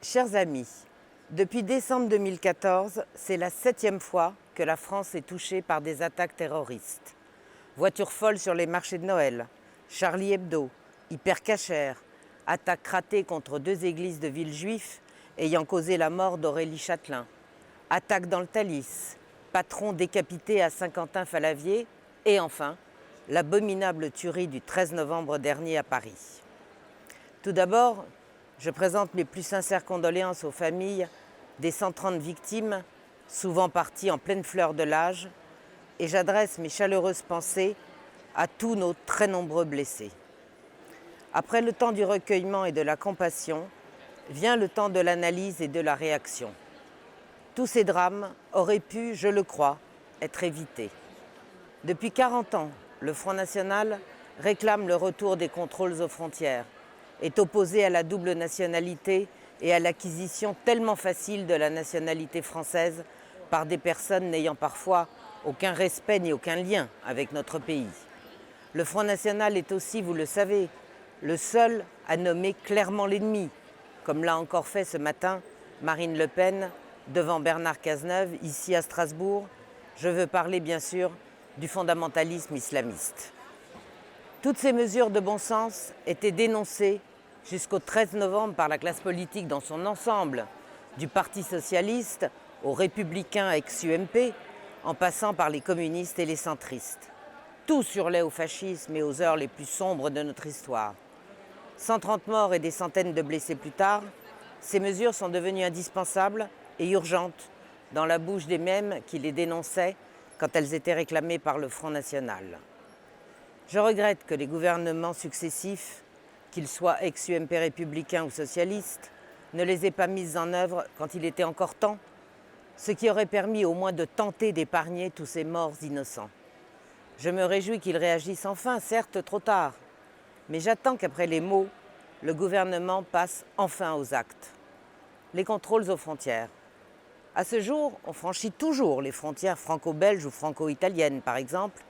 Chers amis, depuis décembre 2014, c'est la 7e fois que la France est touchée par des attaques terroristes. Voitures folles sur les marchés de Noël, Charlie Hebdo, Hypercacher, attaques ratées contre 2 églises de Villejuif ayant causé la mort d'Aurélie Châtelain, attaques dans le Thalys, patron décapité à Saint-Quentin-Fallavier et enfin, l'abominable tuerie du 13 novembre dernier à Paris. Tout d'abord, je présente mes plus sincères condoléances aux familles des 130 victimes, souvent parties en pleine fleur de l'âge, et j'adresse mes chaleureuses pensées à tous nos très nombreux blessés. Après le temps du recueillement et de la compassion, vient le temps de l'analyse et de la réaction. Tous ces drames auraient pu, je le crois, être évités. Depuis 40 ans, le Front National réclame le retour des contrôles aux frontières, est opposé à la double nationalité et à l'acquisition tellement facile de la nationalité française par des personnes n'ayant parfois aucun respect ni aucun lien avec notre pays. Le Front National est aussi, vous le savez, le seul à nommer clairement l'ennemi, comme l'a encore fait ce matin Marine Le Pen devant Bernard Cazeneuve, ici à Strasbourg. Je veux parler bien sûr du fondamentalisme islamiste. Toutes ces mesures de bon sens étaient dénoncées jusqu'au 13 novembre par la classe politique dans son ensemble, du Parti socialiste aux républicains ex-UMP, en passant par les communistes et les centristes. Tout surlait au fascisme et aux heures les plus sombres de notre histoire. 130 morts et des centaines de blessés plus tard, ces mesures sont devenues indispensables et urgentes dans la bouche des mêmes qui les dénonçaient quand elles étaient réclamées par le Front National. Je regrette que les gouvernements successifs, qu'ils soient ex-UMP républicains ou socialistes, ne les aient pas mises en œuvre quand il était encore temps, ce qui aurait permis au moins de tenter d'épargner tous ces morts innocents. Je me réjouis qu'ils réagissent enfin, certes trop tard, mais j'attends qu'après les mots, le gouvernement passe enfin aux actes. Les contrôles aux frontières. À ce jour, on franchit toujours les frontières franco-belges ou franco-italiennes, par exemple,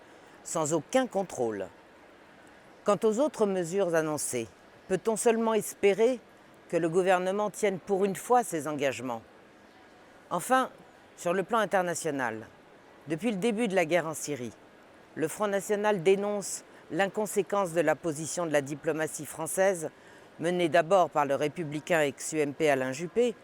sans aucun contrôle. Quant aux autres mesures annoncées, peut-on seulement espérer que le gouvernement tienne pour une fois ses engagements? Enfin, sur le plan international, depuis le début de la guerre en Syrie, le Front National dénonce l'inconséquence de la position de la diplomatie française, menée d'abord par le républicain ex-UMP Alain Juppé,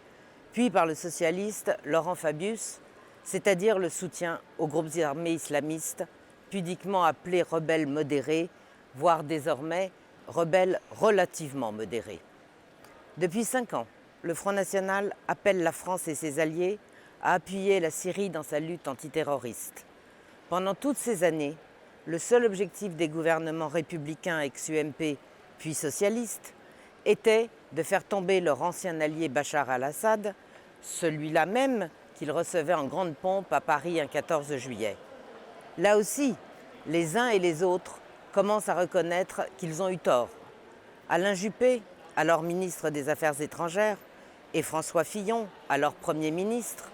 puis par le socialiste Laurent Fabius, c'est-à-dire le soutien aux groupes armés islamistes, pudiquement appelés rebelles modérés, voire désormais rebelles relativement modérés. Depuis 5 ans, le Front National appelle la France et ses alliés à appuyer la Syrie dans sa lutte antiterroriste. Pendant toutes ces années, le seul objectif des gouvernements républicains ex-UMP puis socialistes était de faire tomber leur ancien allié Bachar al-Assad, celui-là même qu'ils recevaient en grande pompe à Paris un 14 juillet. Là aussi, les uns et les autres commencent à reconnaître qu'ils ont eu tort. Alain Juppé, alors ministre des Affaires étrangères, et François Fillon, alors Premier ministre,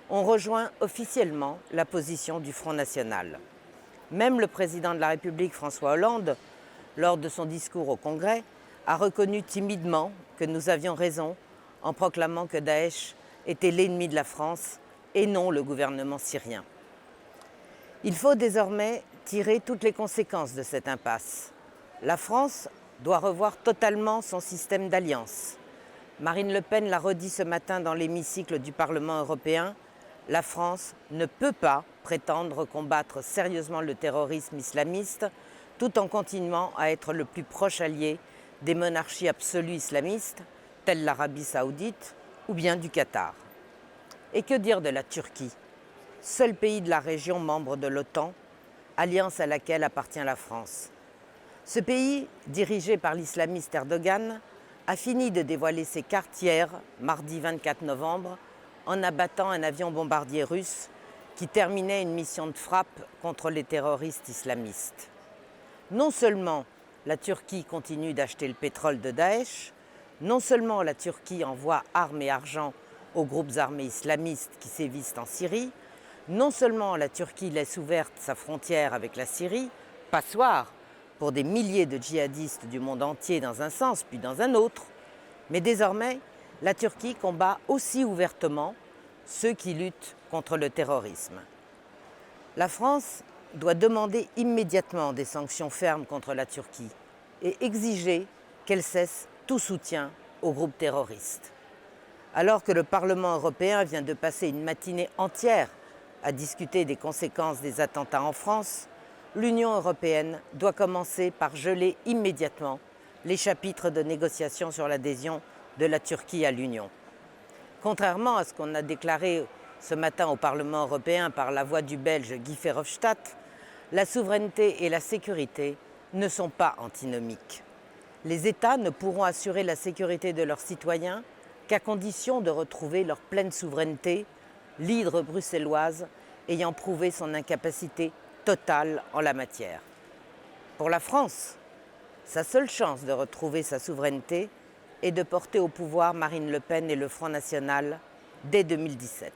ont rejoint officiellement la position du Front National. Même le président de la République, François Hollande, lors de son discours au Congrès, a reconnu timidement que nous avions raison en proclamant que Daesh était l'ennemi de la France et non le gouvernement syrien. Il faut désormais tirer toutes les conséquences de cette impasse. La France doit revoir totalement son système d'alliance. Marine Le Pen l'a redit ce matin dans l'hémicycle du Parlement européen, la France ne peut pas prétendre combattre sérieusement le terrorisme islamiste tout en continuant à être le plus proche allié des monarchies absolues islamistes, telles l'Arabie saoudite ou bien du Qatar. Et que dire de la Turquie, seul pays de la région membre de l'OTAN, alliance à laquelle appartient la France. Ce pays, dirigé par l'islamiste Erdogan, a fini de dévoiler ses cartes hier, mardi 24 novembre, en abattant un avion bombardier russe qui terminait une mission de frappe contre les terroristes islamistes. Non seulement la Turquie continue d'acheter le pétrole de Daesh, non seulement la Turquie envoie armes et argent aux groupes armés islamistes qui sévissent en Syrie, non seulement la Turquie laisse ouverte sa frontière avec la Syrie, passoire pour des milliers de djihadistes du monde entier dans un sens puis dans un autre, mais désormais, la Turquie combat aussi ouvertement ceux qui luttent contre le terrorisme. La France doit demander immédiatement des sanctions fermes contre la Turquie et exiger qu'elle cesse tout soutien aux groupes terroristes. Alors que le Parlement européen vient de passer une matinée entière à discuter des conséquences des attentats en France, l'Union européenne doit commencer par geler immédiatement les chapitres de négociations sur l'adhésion de la Turquie à l'Union. Contrairement à ce qu'on a déclaré ce matin au Parlement européen par la voix du Belge Guy Verhofstadt, la souveraineté et la sécurité ne sont pas antinomiques. Les États ne pourront assurer la sécurité de leurs citoyens qu'à condition de retrouver leur pleine souveraineté, l'hydre bruxelloise ayant prouvé son incapacité totale en la matière. Pour la France, sa seule chance de retrouver sa souveraineté est de porter au pouvoir Marine Le Pen et le Front National dès 2017.